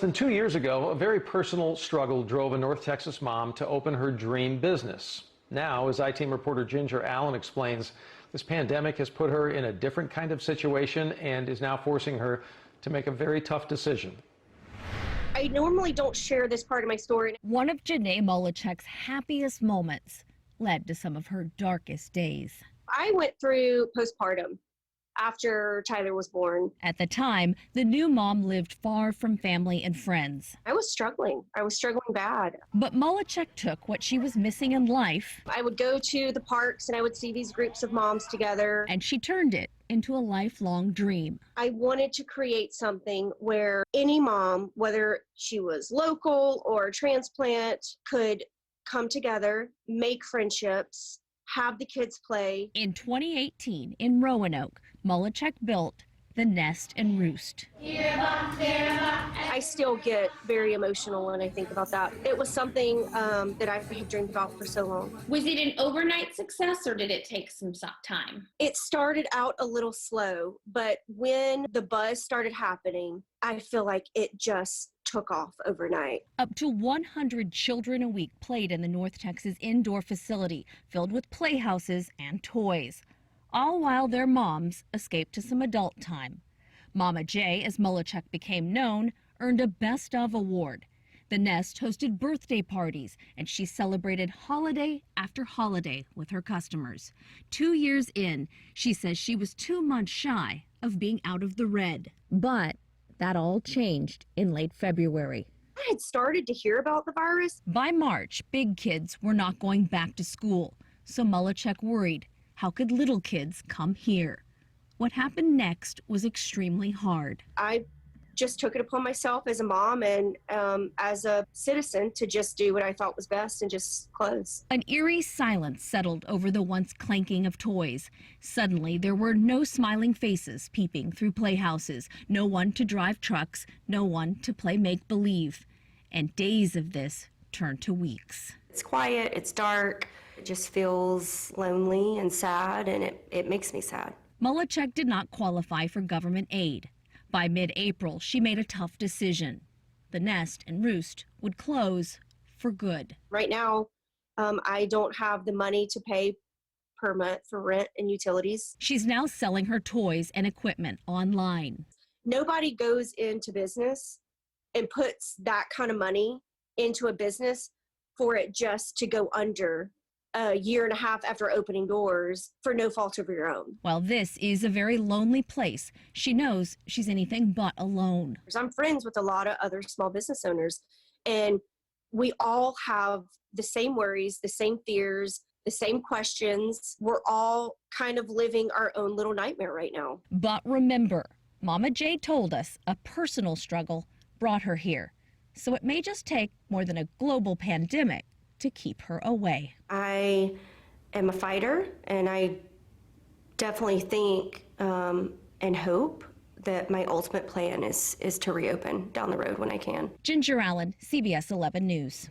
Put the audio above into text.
than 2 years ago, a very personal struggle drove a North Texas mom to open her dream business. Now, as I-Team reporter Ginger Allen explains, this pandemic has put her in a different kind of situation and is now forcing her to make a very tough decision. I normally don't share this part of my story. One of Jenee Molacek's happiest moments led to some of her darkest days. I went through postpartum after Tyler was born. At the time, the new mom lived far from family and friends. I was struggling. I was struggling bad. But Molacek took what she was missing in life. I would go to the parks and I would see these groups of moms together. And she turned it into a lifelong dream. I wanted to create something where any mom, whether she was local or transplant, could come together, make friendships, have the kids play. In 2018, in Roanoke, Molacek built the Nest and Roost. I still get very emotional when I think about that. It was something that I had dreamed about for so long. Was it an overnight success or did it take some time? It started out a little slow, but when the buzz started happening, I feel like it just took off overnight. Up to 100 children a week played in the North Texas indoor facility, filled with playhouses and toys, all while their moms escaped to some adult time. Mama J, as Molacek became known, earned a Best of award. The Nest hosted birthday parties, and she celebrated holiday after holiday with her customers. 2 years in, she says she was 2 months shy of being out of the red. But that all changed in late February. I had started to hear about the virus. By March, big kids were not going back to school, so Molacek worried, how could little kids come here? What happened next was extremely hard. I just took it upon myself as a mom and as a citizen to just do what I thought was best and just close. An eerie silence settled over the once clanking of toys. Suddenly, there were no smiling faces peeping through playhouses, no one to drive trucks, no one to play make-believe. And days of this turned to weeks. It's quiet, it's dark, it just feels lonely and sad, and it makes me sad. Molacek did not qualify for government aid. By mid-April, she made a tough decision. The Nest and Roost would close for good. Right now, I don't have the money to pay per month for rent and utilities. She's now selling her toys and equipment online. Nobody goes into business and puts that kind of money into a business for it just to go under a year and a half after opening doors for no fault of your own. While this is a very lonely place, she knows she's anything but alone. I'm friends with a lot of other small business owners, and we all have the same worries, the same fears, the same questions. We're all kind of living our own little nightmare right now. But remember, Mama J told us a personal struggle brought her here. So it may just take more than a global pandemic to keep her away. I am a fighter, and I definitely think and hope that my ultimate plan is to reopen down the road when I can. Ginger Allen, CBS 11 News.